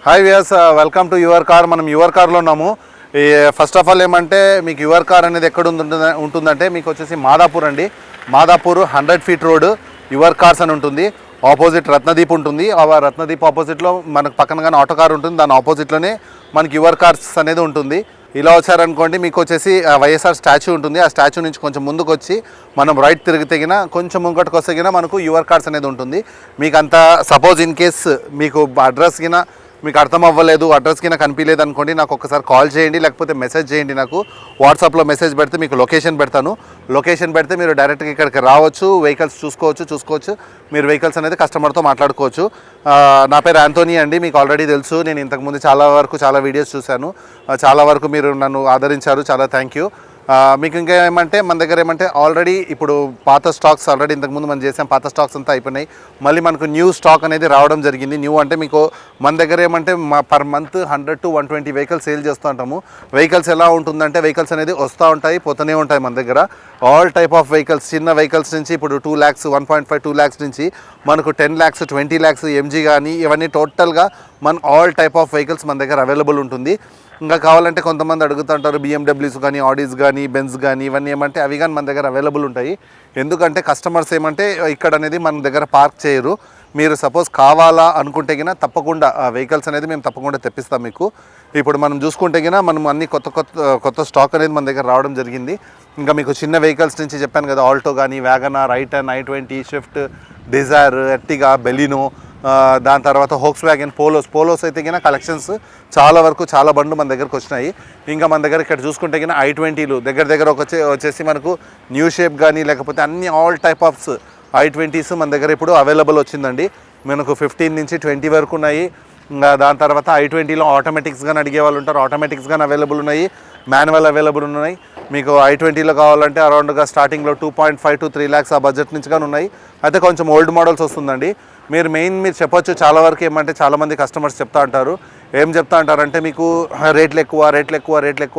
Hi Vyas, welcome to your car. మనం your కార్లో ఉన్నాము. ఫస్ట్ ఆఫ్ ఆల్ ఏమంటే మీకు యువర్ కార్ అనేది ఎక్కడ ఉంటుందంటే మీకు వచ్చేసి మాదాపూర్ అండి. Madhapur 100 feet road your cars అని ఉంటుంది. ఆపోజిట్ రత్నదీప్ ఉంటుంది. ఆ రత్నదీప్ ఆపోజిట్లో మనకు పక్కనగానే ఆటో కార్ ఉంటుంది. దాని ఆపోజిట్లోనే మనకి యువర్ కార్స్ అనేది ఉంటుంది. ఇలా వచ్చారనుకోండి మీకు వచ్చేసి వైఎస్ఆర్ స్టాచ్యూ ఉంటుంది. ఆ స్టాచ్యూ నుంచి కొంచెం ముందుకు వచ్చి మనం రైట్ తిరిగితేగిన కొంచెం ముంగటికి వస్తే మనకు యువర్ కార్స్ అనేది ఉంటుంది. మీకు అంత సపోజ్ ఇన్ కేస్ మీకు అడ్రస్ కినా మీకు అర్థం అవ్వలేదు, అడ్రస్ కింద కనిపించలేదు అనుకోండి, నాకు ఒకసారి కాల్ చేయండి, లేకపోతే మెసేజ్ చేయండి. నాకు వాట్సాప్లో మెసేజ్ పెడితే మీకు లొకేషన్ పెడతాను. లొకేషన్ పెడితే మీరు డైరెక్ట్గా ఇక్కడికి రావచ్చు, వెహికల్స్ చూసుకోవచ్చు. మీరు వెహికల్స్ అనేది కస్టమర్తో మాట్లాడుకోవచ్చు. నా పేరు యాంటోనీ అండి. మీకు ఆల్రెడీ తెలుసు. నేను ఇంతకుముందు చాలా వీడియోస్ చూశాను. చాలా వరకు మీరు నన్ను ఆదరించారు. చాలా థ్యాంక్ యూ. మీకు ఇంకా ఏమంటే మన దగ్గర ఏమంటే ఆల్రెడీ ఇప్పుడు పాత స్టాక్స్ ఆల్రెడీ ఇంతకుముందు మనం చేసాం. పాత స్టాక్స్ అంతా అయిపోయినాయి. మళ్ళీ మనకు న్యూ స్టాక్ అనేది రావడం జరిగింది. న్యూ అంటే మీకు మన దగ్గర ఏమంటే per month 100 to 120 vehicles sale చేస్తూ ఉంటాము. వెహికల్స్ ఎలా ఉంటుందంటే వెహికల్స్ అనేది వస్తూ ఉంటాయి, పోతూనే ఉంటాయి. మన దగ్గర ఆల్ టైప్ ఆఫ్ వెహికల్స్, చిన్న వెహికల్స్ నుంచి ఇప్పుడు 2 lakhs, 1.5, 2 lakhs నుంచి మనకు 10 lakhs, 20 lakhs ఎంజీ కానీ ఇవన్నీ టోటల్గా మన ఆల్ టైప్ ఆఫ్ వెహికల్స్ మన దగ్గర అవైలబుల్ ఉంటుంది. ఇంకా కావాలంటే కొంతమంది అడుగుతుంటారు బిఎండబ్ల్యూస్ కానీ, ఆడీస్ కానీ, బెంజ్ కానీ, ఇవన్నీ ఏమంటే అవి కానీ మన దగ్గర అవైలబుల్ ఉంటాయి. ఎందుకంటే కస్టమర్స్ ఏమంటే ఇక్కడ అనేది మన దగ్గర పార్క్ చేయరు. మీరు సపోజ్ కావాలా అనుకుంటే గిన తప్పకుండా ఆ వెహికల్స్ అనేది మేము తప్పకుండా తెప్పిస్తాం మీకు. ఇప్పుడు మనం చూసుకుంటే గిన మనం అన్ని కొత్త స్టాక్ అనేది మన దగ్గర రావడం జరిగింది. ఇంకా మీకు చిన్న వెహికల్స్ నుంచి చెప్పాను కదా, ఆల్టో కానీ, WagonR, i10, i20, Swift, Dzire, Ertiga, Baleno, దాని తర్వాత హోక్స్ వ్యాగన్, పోలోస్ అయితే కినా కలెక్షన్స్ చాలా బండ్లు మన దగ్గరకు వచ్చినాయి. ఇంకా మన దగ్గర ఇక్కడ చూసుకుంటే కినా i20లు దగ్గర వచ్చేసి మనకు న్యూ షేప్ కానీ లేకపోతే అన్ని ఆల్ టైప్ ఆఫ్స్ i20s మన దగ్గర ఇప్పుడు అవైలబుల్ వచ్చిందండి. మనకు 15 నుంచి 20 వరకు ఉన్నాయి. దాని తర్వాత i20లో ఆటోమేటిక్స్ కానీ అడిగే వాళ్ళు ఉంటారు. ఆటోమేటిక్స్ కానీ అవైలబుల్ ఉన్నాయి, మాన్యువల్ అవైలబుల్ ఉన్నాయి. మీకు i20లో కావాలంటే అరౌండ్గా స్టార్టింగ్లో 2.5 to 3 lakhs ఆ బడ్జెట్ నుంచి కానీ ఉన్నాయి. అయితే కొంచెం ఓల్డ్ మోడల్స్ వస్తుందండి. మీరు చెప్పొచ్చు చాలా వరకు ఏమంటే చాలామంది కస్టమర్స్ చెప్తా అంటారు. ఏం చెప్తా అంటారంటే మీకు రేట్లు ఎక్కువ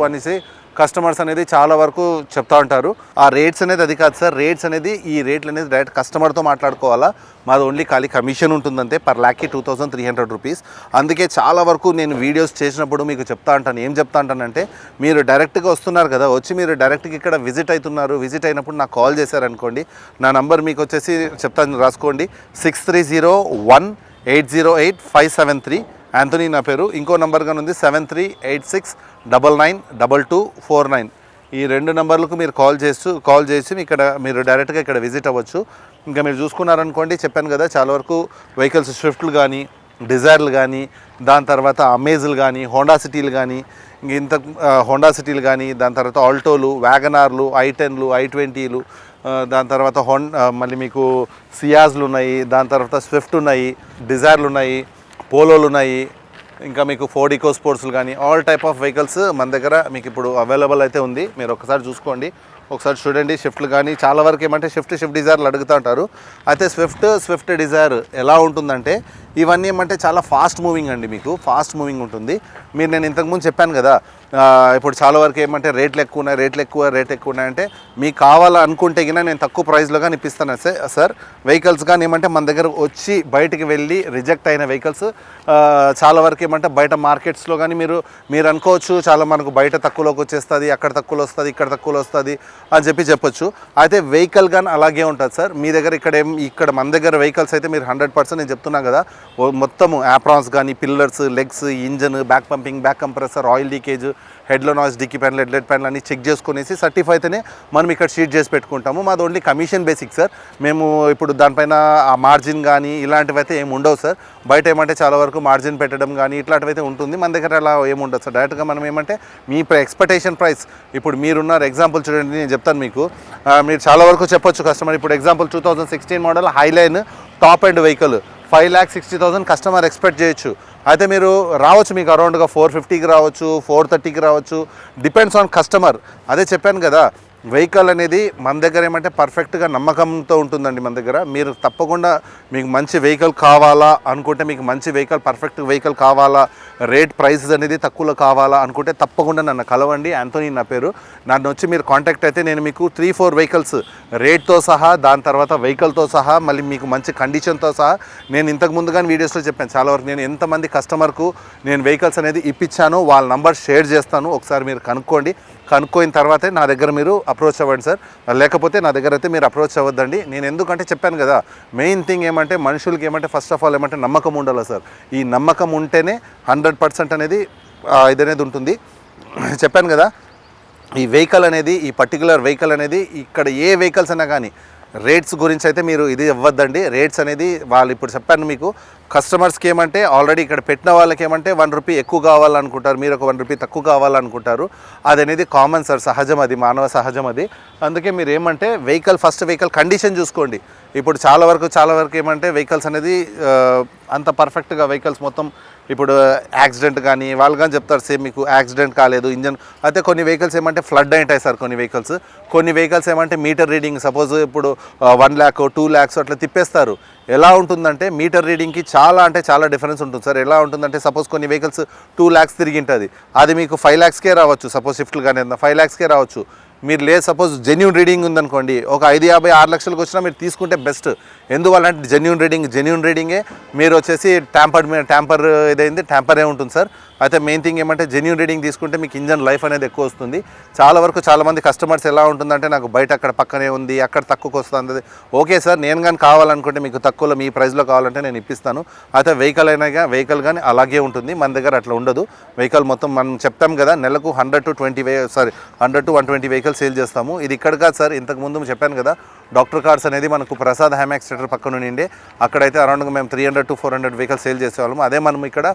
అనేసి కస్టమర్స్ అనేది చాలా వరకు చెప్తా ఉంటారు. ఆ రేట్స్ అనేది అది కాదు సార్. రేట్స్ అనేది ఈ రేట్లు అనేది డైరెక్ట్ కస్టమర్తో మాట్లాడుకోవాలా. మాది ఓన్లీ ఖాళీ కమిషన్ ఉంటుందంటే పర్ ల్యాక్కి 2300 రూపీస్. అందుకే చాలా వరకు నేను వీడియోస్ చేసినప్పుడు మీకు ఏం చెప్తా అంటానంటే మీరు డైరెక్ట్గా వస్తున్నారు కదా, వచ్చి మీరు డైరెక్ట్గా ఇక్కడ విజిట్ అయినప్పుడు నాకు కాల్ చేశారనుకోండి, నా నంబర్ మీకు వచ్చేసి చెప్తాను, రాసుకోండి, 6301-808-573. యాంటోనీ నా పేరు. ఇంకో నెంబర్ కానీ ఉంది 7386992249. ఈ 2 నెంబర్లకు మీరు కాల్ చేసి ఇక్కడ మీరు డైరెక్ట్గా ఇక్కడ విజిట్ అవ్వచ్చు. ఇంకా మీరు చూసుకున్నారనుకోండి, చెప్పాను కదా చాలా వరకు వెహికల్స్ స్విఫ్ట్లు కానీ, డిజైర్లు కానీ, దాని తర్వాత అమేజ్లు కానీ, హోండా సిటీలు కానీ, దాని తర్వాత ఆల్టోలు, వ్యాగనార్లు, i10లు, i20లు, దాని తర్వాత మళ్ళీ మీకు సియాజ్లు ఉన్నాయి, దాని తర్వాత స్విఫ్ట్ ఉన్నాయి, డిజైర్లు ఉన్నాయి, పోలోలు ఉన్నాయి, ఇంకా మీకు ఫోర్డ్ ఈకో స్పోర్ట్స్లు కానీ ఆల్ టైప్ ఆఫ్ వెహికల్స్ మన దగ్గర మీకు ఇప్పుడు అవైలబుల్ అయితే ఉంది. మీరు ఒకసారి చూసుకోండి, ఒకసారి చూడండి. షిఫ్ట్లు కానీ చాలా వరకు ఏమంటే స్విఫ్ట్ డిజైర్లు అడుగుతూ ఉంటారు. అయితే స్విఫ్ట్ డిజైర్ ఎలా ఉంటుందంటే ఇవన్నీ ఏమంటే చాలా ఫాస్ట్ మూవింగ్ అండి. మీకు ఫాస్ట్ మూవింగ్ ఉంటుంది. నేను ఇంతకుముందు చెప్పాను కదా, ఇప్పుడు చాలా వరకు ఏమంటే రేట్లు ఎక్కువ ఉన్నాయంటే మీకు కావాలనుకుంటే కినా నేను తక్కువ ప్రైస్లో కానీ ఇప్పిస్తాను సార్. వెహికల్స్ కానీ ఏమంటే మన దగ్గర వచ్చి బయటికి వెళ్ళి రిజెక్ట్ అయిన వెహికల్స్ చాలా వరకు ఏమంటే బయట మార్కెట్స్లో కానీ మీరు అనుకోవచ్చు చాలా మనకు బయట తక్కువలోకి వచ్చేస్తుంది, అక్కడ తక్కువలో వస్తుంది, ఇక్కడ తక్కువలో వస్తుంది అని చెప్పొచ్చు. అయితే వెహికల్ కానీ అలాగే ఉంటుంది సార్. మీ దగ్గర ఇక్కడ మన దగ్గర వెహికల్స్ అయితే మీరు 100% నేను చెప్తున్నాను కదా, మొత్తము యాప్రాన్స్ కానీ, pillars, legs, engine, back pumping, back compressor, oil leakage, హెడ్లో noise, dickey panel, headlight panel అన్ని చెక్ చేసుకునేసి సర్టిఫై అయితేనే మనం ఇక్కడ షీట్ చేసి పెట్టుకుంటాము. మాది ఓన్లీ కమిషన్ బేసిక్ సార్. మేము ఇప్పుడు దానిపైన ఆ మార్జిన్ కానీ ఇలాంటివి అయితే ఏమి ఉండవు సార్. బయట ఏమంటే చాలా వరకు మార్జిన్ పెట్టడం కానీ ఇట్లాంటివి అయితే ఉంటుంది. మన దగ్గర అలా ఏముండదు సార్. డైరెక్ట్గా మనం ఏమంటే మీ ఎక్స్పెక్టేషన్ ప్రైస్, ఇప్పుడు మీరున్నారు ఎగ్జాంపుల్ చూడండి, నేను చెప్తాను మీకు. మీరు చాలా వరకు చెప్పొచ్చు కస్టమర్, ఇప్పుడు example 2016 model highline top end vehicle 5,60,000 customer expect చేయొచ్చు. అయితే మీరు రావచ్చు, మీకు అరౌండ్గా 450కి రావచ్చు, 430కి రావచ్చు, డిపెండ్స్ ఆన్ కస్టమర్. అదే చెప్పాను కదా, వెహికల్ అనేది మన దగ్గర ఏమంటే పర్ఫెక్ట్గా నమ్మకంతో ఉంటుందండి. మన దగ్గర మీరు తప్పకుండా మీకు మంచి వెహికల్ కావాలా అనుకుంటే, మీకు మంచి వెహికల్ పర్ఫెక్ట్ వెహికల్ కావాలా, రేట్ ప్రైస్ అనేది తక్కువలో కావాలా అనుకుంటే తప్పకుండా నన్ను కలవండి. యాంథోనీ నా పేరు. నన్ను వచ్చి మీరు కాంటాక్ట్ అయితే నేను మీకు 3-4 వెహికల్స్ రేట్తో సహా, దాని తర్వాత వెహికల్తో సహా, మళ్ళీ మీకు మంచి కండిషన్తో సహా, నేను ఇంతకు ముందు కానీ వీడియోస్లో చెప్పాను చాలా వరకు, నేను ఎంతమంది కస్టమర్కు నేను వెహికల్స్ అనేది ఇప్పించాను వాళ్ళ నంబర్ షేర్ చేస్తాను. ఒకసారి మీరు కనుక్కోయిన తర్వాతే నా దగ్గర మీరు అప్రోచ్ అవ్వండి సార్. లేకపోతే నా దగ్గర అయితే మీరు అప్రోచ్ అవ్వద్దండి. నేను ఎందుకంటే చెప్పాను కదా, మెయిన్ థింగ్ ఏమంటే మనుషులకి ఏమంటే ఫస్ట్ ఆఫ్ ఆల్ ఏమంటే నమ్మకం ఉండాలి సార్. ఈ నమ్మకం ఉంటేనే 100% అనేది ఇదనేది ఉంటుంది. చెప్పాను కదా, ఈ వెహికల్ అనేది, ఈ పర్టికులర్ వెహికల్ అనేది ఇక్కడ ఏ వెహికల్స్ అయినా కానీ రేట్స్ గురించి అయితే మీరు ఇది ఇవ్వద్దండి. రేట్స్ అనేది వాళ్ళు ఇప్పుడు చెప్పాను మీకు, కస్టమర్స్కి ఏమంటే ఆల్రెడీ ఇక్కడ పెట్టిన వాళ్ళకి ఏమంటే 1 రూపీ ఎక్కువ కావాలనుకుంటారు, మీరు ఒక 1 రూపీ తక్కువ కావాలనుకుంటారు. అది అనేది కామన్ సార్, సహజం, అది మానవ సహజం అది. అందుకే మీరు ఏమంటే ఫస్ట్ వెహికల్ కండిషన్ చూసుకోండి. ఇప్పుడు చాలా వరకు ఏమంటే వెహికల్స్ అనేది అంత పర్ఫెక్ట్గా వెహికల్స్ మొత్తం ఇప్పుడు యాక్సిడెంట్ కానీ వాళ్ళు కానీ చెప్తారు సేమ్ మీకు యాక్సిడెంట్ కాలేదు ఇంజన్. అయితే కొన్ని వెహికల్స్ ఏమంటే ఫ్లడ్ అయింటాయి సార్. కొన్ని వెహికల్స్ ఏమంటే మీటర్ రీడింగ్ సపోజ్ ఇప్పుడు 1 lakh 2 lakhs అట్లా తిప్పేస్తారు. ఎలా ఉంటుందంటే మీటర్ రీడింగ్కి చాలా డిఫరెన్స్ ఉంటుంది సార్. ఎలా ఉంటుందంటే సపోజ్ కొన్ని వెహికల్స్ 2 lakhs తిరిగి ఉంటుంది, అది మీకు 5 lakhsకే రావచ్చు. సపోజ్ స్విఫ్ట్లు కానీ 5 lakhsకే రావచ్చు. మీరు లేదు సపోజ్ జెన్యూన్ రీడింగ్ ఉందనుకోండి, ఒక 5-50-6 లక్షలకు వచ్చినా మీరు తీసుకుంటే బెస్ట్. ఎందువల్ల అంటే జెన్యూన్ రీడింగే మీరు వచ్చేసి ట్యాంపరే ఉంటుంది సార్. అయితే మెయిన్ థింగ్ ఏమంటే జెన్యూన్ రీడింగ్ తీసుకుంటే మీకు ఇంజన్ లైఫ్ అనేది ఎక్కువ వస్తుంది. చాలామంది కస్టమర్స్ ఎలా ఉంటుందంటే నాకు బయట అక్కడ పక్కనే ఉంది, అక్కడ తక్కువకి వస్తుంది. ఓకే సార్, నేను కానీ కావాలనుకుంటే మీకు తక్కువలో మీ ప్రైస్లో కావాలంటే నేను ఇప్పిస్తాను. అయితే వెహికల్ కానీ అలాగే ఉంటుంది. మన దగ్గర అట్లా ఉండదు. వెహికల్ మొత్తం మనం చెప్తాం కదా, నెలకు 100 to 120 వెహికల్స్ సేల్ చేస్తాము. ఇది ఇక్కడ కాదు సార్, ఇంతకుముందు చెప్పాను కదా, డాక్టర్ కార్స్ అనేది మనకు ప్రసాద్ హ్యామాక్స్ థియేటర్ పక్కన ఉండే, అక్కడైతే అరౌండ్గా మేము 300 to 400 వెహికల్స్ సేల్ చేసేవాళ్ళము. అదే మనం ఇక్కడ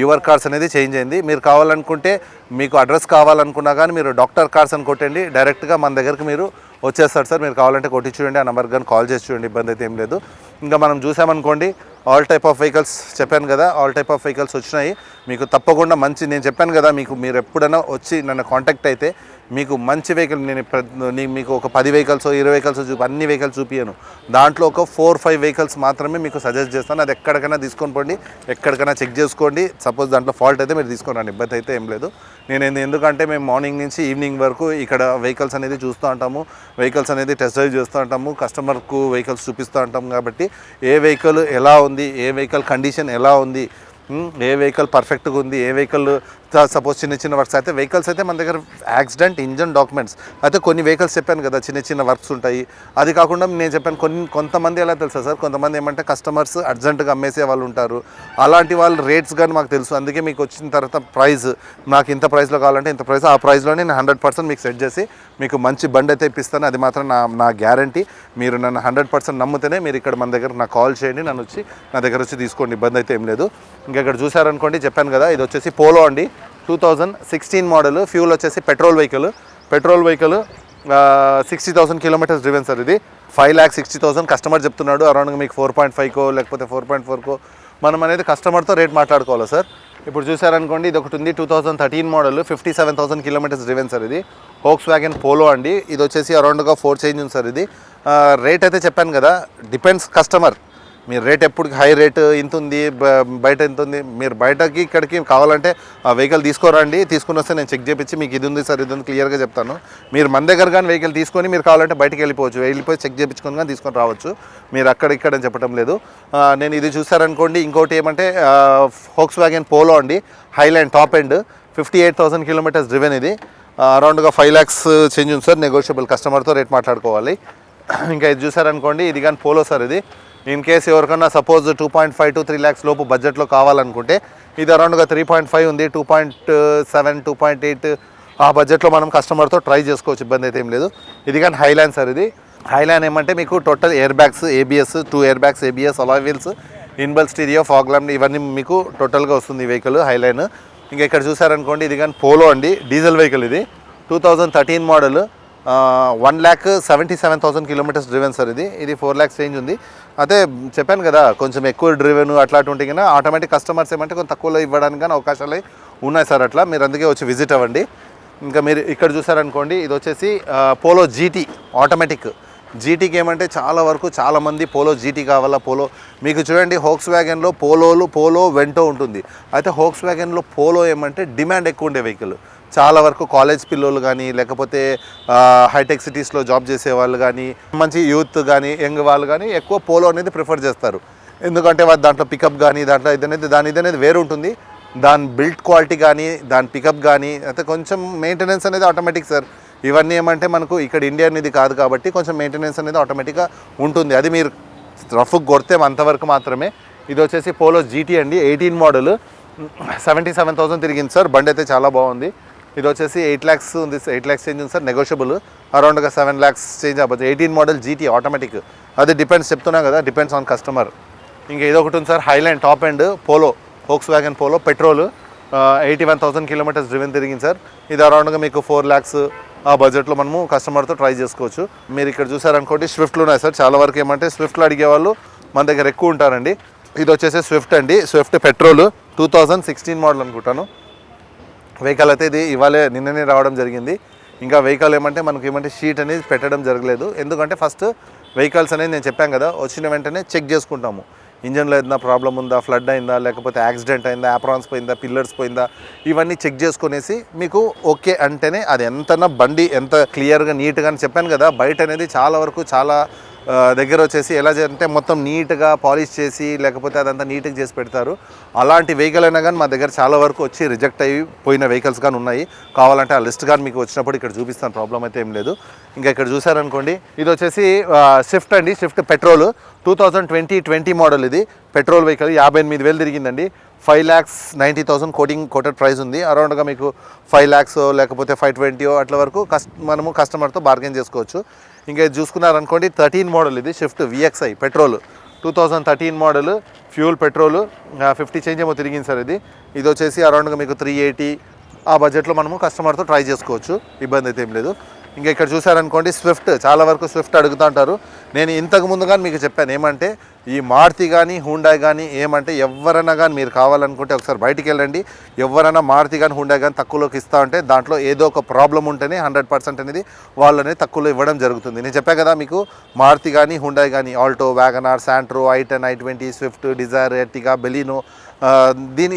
యువర్ కార్స్ అనేది చేంజ్ అయింది. మీరు కావాలనుకుంటే, మీకు అడ్రస్ కావాలనుకున్నా కానీ మీరు డాక్టర్ కార్స్ అని కొట్టండి, డైరెక్ట్గా మన దగ్గరికి మీరు వచ్చేస్తారు సార్. మీరు కావాలంటే కొట్టి చూడండి, ఆ నెంబర్కి కానీ కాల్ చేసి చూడండి, ఇబ్బంది అయితే ఏం లేదు. ఇంకా మనం చూసామనుకోండి, ఆల్ టైప్ ఆఫ్ వెహికల్స్ చెప్పాను కదా, ఆల్ టైప్ ఆఫ్ వెహికల్స్ వచ్చినాయి. మీకు తప్పకుండా నేను చెప్పాను కదా, మీరు ఎప్పుడైనా వచ్చి నన్ను కాంటాక్ట్ అయితే మీకు మంచి వెహికల్ నేను మీకు ఒక 10 వెహికల్స్ 20 వెహికల్స్ అన్ని వెహికల్స్ చూపించాను. దాంట్లో ఒక 4-5 వెహికల్స్ మాత్రమే మీకు సజెస్ట్ చేస్తాను. అది ఎక్కడికైనా తీసుకొని పోండి, ఎక్కడికైనా చెక్ చేసుకోండి. సపోజ్ దాంట్లో ఫాల్ట్ అయితే మీరు తీసుకొని రండి, ఇబ్బంది అయితే ఏం లేదు. ఎందుకంటే మేము మార్నింగ్ నుంచి ఈవినింగ్ వరకు ఇక్కడ వెహికల్స్ అనేది చూస్తూ ఉంటాము, వెహికల్స్ అనేది టెస్ట్ డ్రైవ్ చేస్తూ ఉంటాము, కస్టమర్కు వెహికల్స్ చూపిస్తూ ఉంటాము. కాబట్టి ఏ వెహికల్ ఎలా ఉంది, ఏ వెహికల్ కండిషన్ ఎలా ఉంది, ఏ వెహికల్ పర్ఫెక్ట్గా ఉంది, ఏ వెహికల్ సపోజ్ చిన్న వర్క్స్ అయితే వెహికల్స్ అయితే మన దగ్గర యాక్సిడెంట్ ఇంజన్ డాక్యుమెంట్స్ అయితే కొన్ని వెహికల్స్ చెప్పాను కదా, చిన్న వర్క్స్ ఉంటాయి. అది కాకుండా నేను చెప్పాను కొంతమంది ఎలా తెలుసా సార్, కొంతమంది ఏమంటే కస్టమర్స్ అర్జెంటుగా అమ్మేసే వాళ్ళు ఉంటారు. అలాంటి వాళ్ళ రేట్స్ కానీ మాకు తెలుసు. అందుకే మీకు వచ్చిన తర్వాత ప్రైస్ నాకు ఇంత ప్రైస్లో కావాలంటే ఇంత ప్రైస్, ఆ ప్రైస్లోనే నేను 100% మీకు సెట్ చేసి మీకు మంచి బండి అయితే ఇప్పిస్తాను. అది మాత్రం నా గ్యారంటీ. మీరు నన్ను 100% నమ్మితేనే మీరు ఇక్కడ మన దగ్గర నాకు కాల్ చేయండి, నా దగ్గర వచ్చి తీసుకోండి, ఇబ్బంది అయితే ఏం లేదు. ఇంకా ఇక్కడ చూసారనుకోండి, చెప్పాను కదా, ఇది వచ్చేసి పోలో అండి, 2016 మోడల్, ఫ్యూల్ వచ్చేసి petrol vehicle 60,000 kilometres driven sir. ఇది 5,60,000 కస్టమర్ చెప్తున్నాడు. అరౌండ్గా మీకు 4.5కో లేకపోతే 4.4కో మనం అనేది కస్టమర్తో రేట్ మాట్లాడుకోవాలి సార్. ఇప్పుడు చూసారనుకోండి, ఇది ఒకటి ఉంది 2013 మోడల్, 57,000 కిలోమీటర్స్ డ్రివెన్ సార్. ఇది వోక్స్వ్యాగన్ పోలో అండి. ఇది వచ్చేసి అరౌండ్గా 4 చేంజ్ ఉంది సార్. ఇది రేట్ అయితే చెప్పాను కదా, డిపెండ్స్ కస్టమర్. మీరు రేట్ ఎప్పుడు హై రేట్ ఇంత ఉంది, బయట ఎంత ఉంది, మీరు బయటకి ఇక్కడికి కావాలంటే ఆ వెహికల్ తీసుకోరండి, తీసుకుని వస్తే నేను చెక్ చేయించి మీకు ఇది ఉంది సార్, ఇది ఉంది క్లియర్గా చెప్తాను. మీరు మన దగ్గర కానీ వెహికల్ తీసుకొని మీరు కావాలంటే బయటకు వెళ్ళిపోయి చెక్ చేయించుకొని కానీ తీసుకొని రావచ్చు. మీరు ఇక్కడ అని చెప్పడం లేదు. నేను ఇది చూసారనుకోండి, ఇంకోటి ఏమంటే వోక్స్వ్యాగన్ పోలో అండి, Highland top end, 58,000 kilometres driven. ఇది అరౌండ్గా 5 lakhs చేంజ్ ఉంది సార్. నెగోషియబుల్, కస్టమర్తో రేట్ మాట్లాడుకోవాలి. ఇంకా ఇది చూసారనుకోండి, ఇది కానీ పోలో సార్. ఇది ఇన్ కేసు ఎవరికన్నా సపోజ్ 2.5 to 3 lakhs లోపు బడ్జెట్లో కావాలనుకుంటే ఇది అరౌండ్గా 3.5 ఉంది, 2.7 2.8 ఆ బడ్జెట్లో మనం కస్టమర్తో ట్రై చేసుకోవచ్చు, ఇబ్బంది అయితే ఏం లేదు. ఇది కానీ హైలాండ్ సార్. ఇది హైలాండ్ ఏమంటే మీకు total air bags, ABS 2 air bags, ABS alloy wheels, inbuilt stereo, fog lamp ఇవన్నీ మీకు టోటల్గా వస్తుంది వెహికల్ హైలాండ్. ఇంకా ఇక్కడ చూసారనుకోండి, ఇది కానీ పోలో అండి, డీజిల్ వెహికల్. ఇది 2013 మోడల్, 1,77,000 కిలోమీటర్స్ డ్రివెన్ సార్. ఇది 4 lakhs చేంజ్ ఉంది. అదే చెప్పాను కదా, కొంచెం ఎక్కువ డ్రివెన్ అట్లాంటి ఉంటే కన్నా ఆటోమేటిక్ కస్టమర్స్ ఏమంటే కొంచెం తక్కువలో ఇవ్వడానికి కానీ అవకాశాలు ఉన్నాయి సార్. అట్లా మీరు అందుకే వచ్చి విజిట్ అవ్వండి. ఇంకా మీరు ఇక్కడ చూసారనుకోండి, ఇది వచ్చేసి పోలో జీటీ ఆటోమేటిక్. జీటీకి ఏమంటే చాలా వరకు చాలామంది పోలో జీటీ కావాలా, పోలో మీకు చూడండి హోక్స్ వ్యాగన్లో పోలో వెంటో ఉంటుంది. అయితే హోక్స్ వ్యాగన్లో పోలో ఏమంటే డిమాండ్ ఎక్కువ ఉండే వెహికల్. చాలా వరకు కాలేజ్ పిల్లలు కానీ, లేకపోతే హైటెక్ సిటీస్లో జాబ్ చేసే వాళ్ళు కానీ, మంచి యూత్ కానీ, యంగ్ వాళ్ళు కానీ ఎక్కువ పోలో అనేది ప్రిఫర్ చేస్తారు. ఎందుకంటే దాంట్లో పికప్ కానీ, దాంట్లో ఇది అనేది వేరు ఉంటుంది. దాని బిల్డ్ క్వాలిటీ కానీ, దాని పికప్ కానీ, అయితే కొంచెం మెయింటెనెన్స్ అనేది ఆటోమేటిక్ సార్. ఇవన్నీ ఏమంటే మనకు ఇక్కడ ఇండియా అనేది కాదు కాబట్టి కొంచెం మెయింటెనెన్స్ అనేది ఆటోమేటిక్గా ఉంటుంది. అది మీరు రఫ్గా కొడితే అంతవరకు మాత్రమే. ఇది వచ్చేసి పోలో జీటీ అండి, 18 మోడల్, 77,000 తిరిగింది సార్. బండి అయితే చాలా బాగుంది. ఇది వచ్చేసి 8 lakhs ఉంది, 8 lakhs చేంజ్ ఉంది సార్, నెగోషియబుల్. అరౌండ్గా 7 lakhs చేంజ్ అవ్వచ్చు. 18 మోడల్ జీటీ ఆటోమేటిక్. అది డిపెండ్స్ చెప్తున్నా కదా, డిపెండ్స్ ఆన్ కస్టమర్. ఇంకా ఇదొకటి ఉంది sir, Highline top and Polo, Volkswagen Polo petrol, 81,000 kilometres driven తిరిగింది సార్. ఇది అరౌండ్గా మీకు 4 lakhs ఆ బడ్జెట్లో మనము కస్టమర్తో ట్రై చేసుకోవచ్చు. మీరు ఇక్కడ చూసారనుకోండి స్విఫ్ట్లు ఉన్నాయి సార్. చాలా వరకు ఏమంటే స్విఫ్ట్లు అడిగేవాళ్ళు మన దగ్గర ఎక్కువ ఉంటారండి. ఇది వచ్చేసి స్విఫ్ట్ అండి, స్విఫ్ట్ పెట్రోల్, 2016 మోడల్ అనుకుంటాను. వెహికల్ అయితే ఇది నిన్ననే రావడం జరిగింది. ఇంకా వెహికల్ ఏమంటే మనకి ఏమంటే షీట్ అనేది పెట్టడం జరగలేదు. ఎందుకంటే ఫస్ట్ వెహికల్స్ అనేది నేను చెప్పాను కదా, వచ్చిన వెంటనే చెక్ చేసుకుంటాము. ఇంజన్లో ఏదైనా ప్రాబ్లం ఉందా, ఫ్లడ్ అయిందా, లేకపోతే యాక్సిడెంట్ అయిందా, యాప్రాన్స్ పోయిందా, పిల్లర్స్ పోయిందా, ఇవన్నీ చెక్ చేసుకునేసి మీకు ఓకే అంటేనే అది ఎంతనా బండి ఎంత క్లియర్గా నీట్గా చెప్పాను కదా. బయట అనేది చాలా వరకు చాలా దగ్గర వచ్చేసి ఎలా చేయాలంటే మొత్తం నీట్గా పాలిష్ చేసి లేకపోతే అదంతా నీట్గా చేసి పెడతారు. అలాంటి వెహికల్ అయినా కానీ మా దగ్గర చాలా వరకు వచ్చి రిజెక్ట్ అయిపోయిన వెహికల్స్ కానీ ఉన్నాయి. కావాలంటే ఆ లిస్ట్ కానీ మీకు వచ్చినప్పుడు ఇక్కడ చూపిస్తాను, ప్రాబ్లం అయితే ఏం లేదు. ఇంకా ఇక్కడ చూసారనుకోండి, ఇది వచ్చేసి స్విఫ్ట్ అండి, స్విఫ్ట్ పెట్రోల్, 2020 మోడల్. ఇది పెట్రోల్ వెహికల్, 58,000 తిరిగిందండి. 5,90,000 కోటెడ్ ప్రైస్ ఉంది. అరౌండ్గా మీకు 5 lakhs లేకపోతే 520 అట్లా వరకు మనము కస్టమర్తో బార్గెన్ చేసుకోవచ్చు. ఇంకా ఇది చూసుకున్నారనుకోండి 13 మోడల్, ఇది shift VXI petrol, 2013 model, fuel petrol, 50 change ఏమో తిరిగింది సార్. ఇది వచ్చేసి అరౌండ్గా మీకు 380 ఆ బడ్జెట్లో మనము కస్టమర్తో ట్రై చేసుకోవచ్చు, ఇబ్బంది అయితే ఏం లేదు. ఇంకా ఇక్కడ చూసారనుకోండి స్విఫ్ట్, చాలా వరకు స్విఫ్ట్ అడుగుతూ ఉంటారు. నేను ఇంతకు ముందు కానీ మీకు చెప్పాను ఏమంటే ఈ మారుతి కానీ హుండాయ్ కానీ ఏమంటే ఎవరైనా కానీ మీరు కావాలనుకుంటే ఒకసారి బయటికి వెళ్ళండి, ఎవరైనా మారుతి కానీ హుండాయ్ కానీ తక్కువలోకి ఇస్తా ఉంటే దాంట్లో ఏదో ఒక ప్రాబ్లం ఉంటేనే 100% అనేది వాళ్ళని తక్కువలో ఇవ్వడం జరుగుతుంది. నేను చెప్పా కదా మీకు, మారుతి కానీ హుండాయ్ కానీ, Alto, WagonR, Santro, i10, i20, Swift, Dzire, Ertiga, Baleno,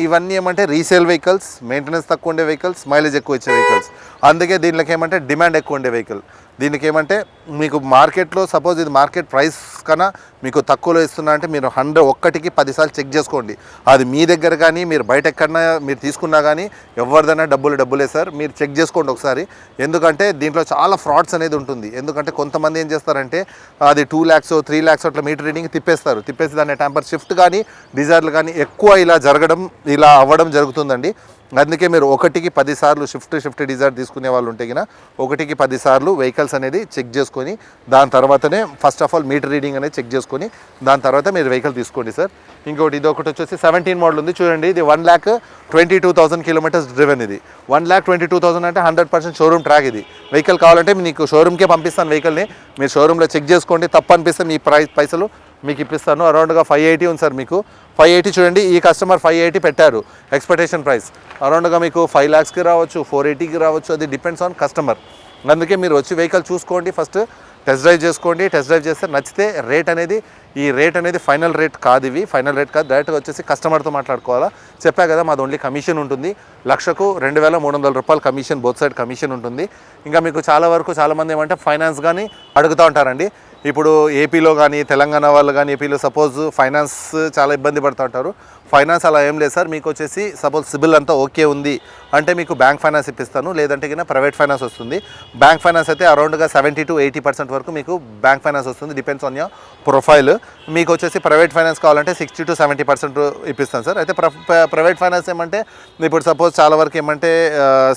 ఇవన్నీ ఏమంటే రీసేల్ వెహికల్స్, మెయింటెనెన్స్ తక్కువ ఉండే వెహికల్స్, మైలేజ్ ఎక్కువ ఇచ్చే వెహికల్స్. అందుకే దీనికి ఏమంటే డిమాండ్ ఎక్కువ ఉండే వెహికల్. దీనికి ఏమంటే మీకు మార్కెట్లో సపోజ్ ఇది మార్కెట్ ప్రైస్ కన్నా మీకు తక్కువలో ఇస్తున్నా అంటే మీరు 100కి 10 సార్లు చెక్ చేసుకోండి. అది మీ దగ్గర కానీ మీరు బయట ఎక్కడన్నా మీరు తీసుకున్నా కానీ ఎవరిదైనా డబ్బులే సార్. మీరు చెక్ చేసుకోండి ఒకసారి, ఎందుకంటే దీంట్లో చాలా ఫ్రాడ్స్ అనేది ఉంటుంది. ఎందుకంటే కొంతమంది ఏం చేస్తారంటే అది 2 lakhs 3 lakhs అట్లా మీటర్ రీడింగ్ తిప్పేసి దాన్ని టెంపర్ షిఫ్ట్ కానీ డిజైర్లు కానీ ఎక్కువ ఇలా అవ్వడం జరుగుతుందండి. అందుకే మీరు 1కి 10 సార్లు షిఫ్ట్ డిజైర్ తీసుకునే వాళ్ళు ఉంటే కినా 1కి 10 సార్లు వెహికల్స్ అనేది చెక్ చేసుకొని దాని తర్వాతనే first of all meter reading అనేది చెక్ చేసుకొని దాని తర్వాత మీరు వెహికల్ తీసుకోండి సార్. ఇంకోటి ఇది ఒకటి వచ్చేసి 17 మోడల్ ఉంది చూడండి. ఇది 1,22,000 కిలోమీటర్స్ డ్రివెన్. ఇది 1,22,000 అంటే 100% షోరూమ్ ట్రాక్. ఇది వెహికల్ కావాలంటే మీకు షోరూమ్కే పంపిస్తాను వెహికల్ని, మీరు షోరూంలో చెక్ చేసుకోండి. తప్పు అనిపిస్తే మీ పైసలు మీకు ఇప్పిస్తాను. అరౌండ్గా 580 ఉంది సార్. మీకు 580 చూడండి, ఈ కస్టమర్ 580 పెట్టారు ఎక్స్పెక్టేషన్ ప్రైస్. అరౌండ్గా మీకు 5 lakhsకి రావచ్చు, 480కి రావచ్చు, అది డిపెండ్స్ ఆన్ కస్టమర్. అందుకే మీరు వచ్చి వెహికల్ చూసుకోండి, ఫస్ట్ టెస్ట్ డ్రైవ్ చేసుకోండి. టెస్ట్ డ్రైవ్ చేస్తే నచ్చితే ఈ రేట్ అనేది ఫైనల్ రేట్ కాదు. ఫైనల్ రేట్ కాదు, డైరెక్ట్గా వచ్చేసి కస్టమర్తో మాట్లాడుకోవాలా. చెప్పా కదా మాది ఓన్లీ కమిషన్ ఉంటుంది. 1,00,000కు 2,300 రూపాయలు కమిషన్, బోత్ సైడ్ కమిషన్ ఉంటుంది. ఇంకా మీకు చాలామంది ఏమంటే ఫైనాన్స్ కానీ అడుగుతూ ఉంటారండి. ఇప్పుడు ఏపీలో కానీ తెలంగాణ వాళ్ళు కానీ ఏపీలో సపోజ్ ఫైనాన్స్ చాలా ఇబ్బంది పడుతూ ఉంటారు. ఫైనాన్స్ అలా ఏం లేదు సార్. మీకు వచ్చేసి సపోజ్ సిబిల్ అంతా ఓకే ఉంది అంటే మీకు బ్యాంక్ ఫైనాన్స్ ఇప్పిస్తాను, లేదంటే కింద ప్రైవేట్ ఫైనాన్స్ వస్తుంది. బ్యాంక్ ఫైనాన్స్ అయితే అరౌండ్గా 70 to 80% వరకు మీకు బ్యాంక్ ఫైనాన్స్ వస్తుంది, డిపెండ్స్ ఆన్ యువర్ ప్రొఫైల్. మీకు వచ్చేసి ప్రైవేట్ ఫైనాన్స్ కావాలంటే 60 to 70% ఇప్పిస్తాను సార్. అయితే ప్రైవేట్ ఫైనాన్స్ ఏమంటే ఇప్పుడు సపోజ్ చాలా వరకు ఏమంటే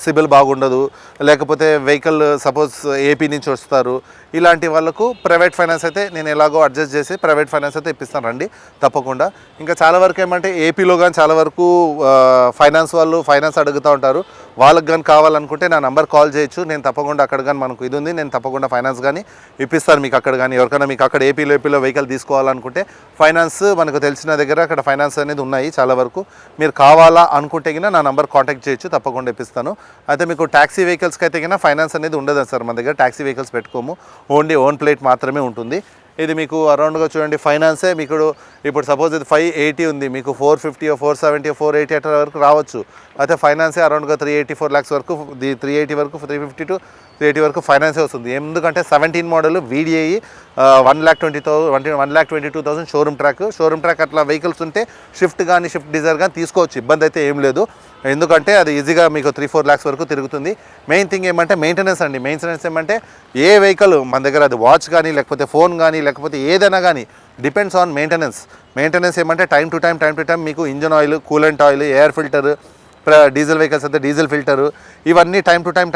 సిబిల్ బాగుండదు, లేకపోతే వెహికల్ సపోజ్ ఏపీ నుంచి వస్తారు, ఇలాంటి వాళ్ళకు ప్రైవేట్ ప్రైవేట్ ఫైనాన్స్ అయితే నేను ఎలాగో అడ్జస్ట్ చేసి ప్రైవేట్ ఫైనాన్స్ అయితే ఇప్పిస్తాను రండి తప్పకుండా. ఇంకా చాలా వరకు ఏమంటే ఏపీలో కానీ చాలా వరకు ఫైనాన్స్ వాళ్ళు ఫైనాన్స్ అడుగుతూ ఉంటారు. వాళ్ళకి కానీ కావాలనుకుంటే నా నంబర్ కాల్ చేయొచ్చు. నేను తప్పకుండా అక్కడ కానీ మనకు ఇది ఉంది, నేను తప్పకుండా ఫైనాన్స్ కానీ ఇప్పిస్తాను మీకు అక్కడ. కానీ ఎవరికైనా మీకు అక్కడ ఏపీలో వెహికల్ తీసుకోవాలనుకుంటే ఫైనాన్స్ మనకు తెలిసిన దగ్గర అక్కడ ఫైనాన్స్ అనేది ఉన్నాయి చాలా వరకు. మీరు కావాలా అనుకుంటే గిన నా నంబర్ కాంటాక్ట్ చేయొచ్చు, తప్పకుండా ఇప్పిస్తాను. అయితే మీకు ట్యాక్సీ వెహికల్స్కి అయితే గిన ఫైనాన్స్ అనేది ఉండదు సార్ మన దగ్గర. ట్యాక్సీ వెహికల్స్ పెట్టుకోము, ఓన్లీ ఓన్ ప్లేట్ మాత్రమే ఉంటుంది. ఇది మీకు అరౌండ్గా చూడండి ఫైనాన్సే మీకు ఇప్పుడు సపోజ్ ఇది 580 ఉంది, మీకు 450 470 480 అట్లా వరకు రావచ్చు. అయితే ఫైనాన్సే అరౌండ్గా 384 lakhs వరకు, 380 వరకు 350 to 380 వరకు ఫైనాన్సే వస్తుంది. ఎందుకంటే 17 మోడల్ VDI 1,22,000 షోరూమ్ ట్రాక్ అట్లా వెహికల్స్ ఉంటే షిఫ్ట్ కానీ షిఫ్ట్ డిజైర్ కానీ తీసుకోవచ్చు, ఇబ్బంది అయితే ఏం లేదు. ఎందుకంటే అది ఈజీగా మీకు 3-4 lakhs వరకు తిరుగుతుంది. మెయిన్ థింగ్ ఏమంటే మెయింటెనెన్స్ అండి. మెయింటెనెన్స్ ఏమంటే ఏ వెహికల్ మన దగ్గర అది వాచ్ కానీ లేకపోతే ఫోన్ కానీ లేకపోతే ఏదైనా కానీ డిపెండ్స్ ఆన్ మెయింటెనెన్స్ ఏమంటే టైం టు టైం మీకు engine oil, coolant oil, air filter, diesel vehicles అయితే డీజిల్ ఫిల్టరు, ఇవన్నీ టైం టు టైం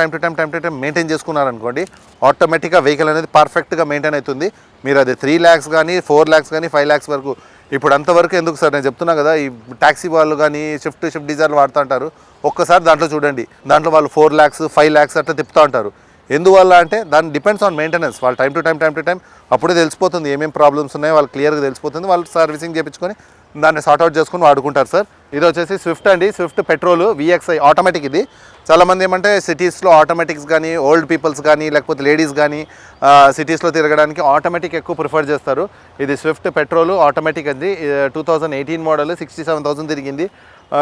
మెయింటైన్ చేసుకున్నారనుకోండి ఆటోమేటిక్గా వెహికల్ అనేది పర్ఫెక్ట్గా మెయింటైన్ అవుతుంది. మీరు అది 3 lakhs కానీ 4 lakhs కానీ 5 lakhs వరకు, ఇప్పుడు అంతవరకు ఎందుకు సార్ నేను చెప్తున్నా కదా, ఈ ట్యాక్సీ వాళ్ళు కానీ షిఫ్ట్ డిజైర్లు వాడుతూ ఉంటారు. ఒక్కసారి దాంట్లో చూడండి, దాంట్లో వాళ్ళు 4 lakhs 5 lakhs అట్లా తిప్పుతూ ఉంటారు. ఎందువల్ల అంటే దాని డిపెండ్స్ ఆన్ మెయింటెనెన్స్. వాళ్ళు టైం టు టైం అప్పుడే తెలిసిపోతుంది ఏమేమి ప్రాబ్లమ్స్ ఉన్నాయో వాళ్ళు క్లియర్గా తెలిసిపోతుంది. వాళ్ళు సర్వీసింగ్ చేయించుకొని దాన్ని సార్ట్అవుట్ చేసుకుని వాడుకుంటారు సార్. ఇది వచ్చేసి స్విఫ్ట్ అండి, స్విఫ్ట్ పెట్రోల్ VXI ఆటోమేటిక్. ఇది చాలామంది ఏమంటే సిటీస్లో ఆటోమేటిక్స్ కానీ ఓల్డ్ పీపుల్స్ కానీ లేకపోతే లేడీస్ కానీ సిటీస్లో తిరగడానికి ఆటోమేటిక్ ఎక్కువ ప్రిఫర్ చేస్తారు. ఇది స్విఫ్ట్ పెట్రోల్ ఆటోమేటిక్ అండి, 2018 మోడల్, 67,000 తిరిగింది.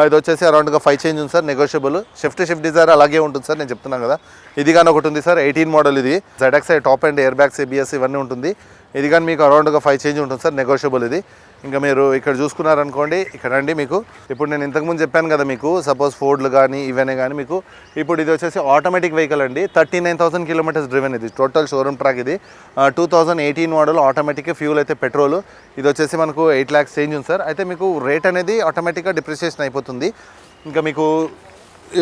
ఇది వచ్చేసి అరౌండ్గా 5 చేంజ్ ఉంది సార్, నెగోషియబుల్. షిఫ్ట్ డిజైర్ అలాగే ఉంటుంది సార్, నేను చెప్తున్నాను కదా. ఇది కానీ ఒకటి ఉంది సార్ 18 మోడల్, ఇది ZXi top and air bags ABS ఇవన్నీ ఉంటుంది. ఇది కానీ మీకు అరౌండ్గా 5 చేంజ్ ఉంటుంది సార్, నెగోషియబుల్. ఇది ఇంకా మీరు ఇక్కడ చూసుకున్నారనుకోండి, ఇక్కడ అండి మీకు ఇప్పుడు నేను ఇంతకుముందు చెప్పాను కదా మీకు సపోజ్ ఫోర్డ్లు కానీ ఇవన్నీ కానీ మీకు ఇప్పుడు ఇది వచ్చేసి ఆటోమేటిక్ వెహికల్ అండి, 39,000 kilometers డ్రివెన్. ఇది టోటల్ షోరూమ్ ట్రాక్. ఇది 2018 మోడల్ ఆటోమేటిక్, ఫ్యూల్ అయితే పెట్రోల్. ఇది వచ్చేసి మనకు 8 lakhs చేంజ్ ఉంది సార్. అయితే మీకు రేట్ అనేది ఆటోమేటిక్గా డిప్రిసియేషన్ అయిపోతుంది. ఇంకా మీకు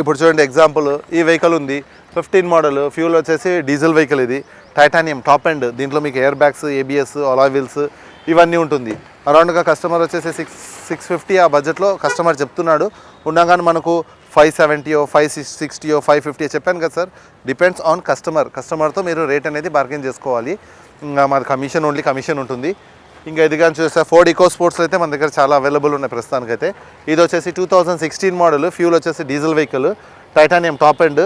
ఇప్పుడు చూడండి ఎగ్జాంపుల్ ఈ వెహికల్ ఉంది 15 మోడల్, ఫ్యూల్ వచ్చేసి డీజిల్ వెహికల్. ఇది టైటానియం టాప్ ఎండ్, దీంట్లో మీకు air bags ABS alloy wheels ఇవన్నీ ఉంటుంది. అరౌండ్గా కస్టమర్ వచ్చేసి 650 ఆ బడ్జెట్లో కస్టమర్ చెప్తున్నాడు. ఉండగానే మనకు 570 560 550 చెప్పాను కదా సార్. డిపెండ్స్ ఆన్ కస్టమర్తో మీరు రేట్ అనేది బార్గెన్ చేసుకోవాలి. ఇంకా మాది ఓన్లీ కమిషన్ ఉంటుంది. ఇంకా ఇది కానీ చూస్తే ఫోర్డ్ ఈకో స్పోర్ట్స్ అయితే మన దగ్గర చాలా అవైలబుల్ ఉన్నాయి ప్రస్తుతానికైతే. ఇది వచ్చేసి 2016 మోడల్, ఫ్యూల్ వచ్చేసి diesel vehicle, titanium top end,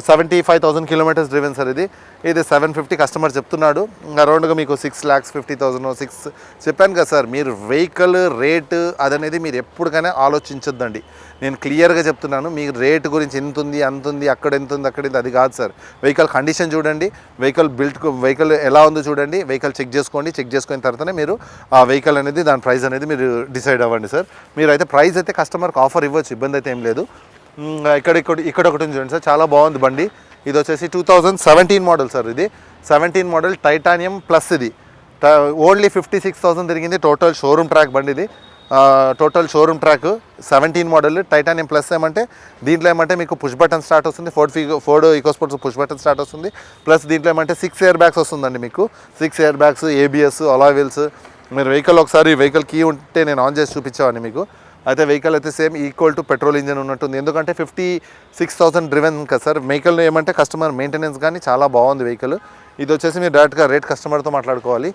75,000 kilometers driven sir. ఇది 750 కస్టమర్ చెప్తున్నాడు. అరౌండ్గా మీకు 6,50,000 చెప్పాను కదా సార్. మీరు వెహికల్ రేటు అదనేది మీరు ఎప్పటికైనా ఆలోచించొద్దండి. నేను క్లియర్గా చెప్తున్నాను, మీ రేటు గురించి ఎంత ఉంది అంత ఉంది, అక్కడ ఎంత ఉంది అక్కడ అది కాదు సార్. వెహికల్ కండిషన్ చూడండి, వెహికల్ ఎలా ఉందో చూడండి, వెహికల్ చెక్ చేసుకున్న తర్వాతనే మీరు ఆ వెహికల్ అనేది దాని ప్రైస్ అనేది మీరు డిసైడ్ అవ్వండి సార్. మీరు అయితే ప్రైస్ అయితే కస్టమర్కి ఆఫర్ ఇవ్వచ్చు, ఇబ్బంది అయితే ఏం లేదు. ఇక్కడ ఒకటి చూడండి సార్, చాలా బాగుంది బండి. ఇది వచ్చేసి 2017 మోడల్ సార్. ఇది 17 మోడల్ టైటానియం ప్లస్. ఇది ఓన్లీ 56,000 తిరిగింది. టోటల్ షోరూమ్ ట్రాక్ బండి. ఇది total showroom track 17 model titanium plus. ఏమంటే దీంట్లో ఏమంటే మీకు పుష్ బటన్ స్టార్ట్ వస్తుంది, ఫోర్డ్ ఈకోస్పోర్ట్స్ పుష్ బటన్ స్టార్ట్ వస్తుంది. ప్లస్ దీంట్లో ఏమంటే 6 ఎయిర్ బ్యాగ్స్ వస్తుందండి మీకు, 6 air bags, ABS alloy wheels. మీరు వెహికల్ ఒకసారి వెహికల్ కీ ఉంటే నేను ఆన్ చేసి చూపించామండి మీకు. అయితే వెహికల్ అయితే same equal to petrol engine ఉన్నట్టుంది. ఎందుకంటే 56,000 డ్రివెన్ కదా సార్. వెహికల్ ఏమంటే కస్టమర్ మెయింటెనెన్స్ కానీ చాలా బాగుంది వెహికల్. ఇది వచ్చేసి మీరు డైరెక్ట్గా రేట్ కస్టమర్తో మాట్లాడుకోవాలి.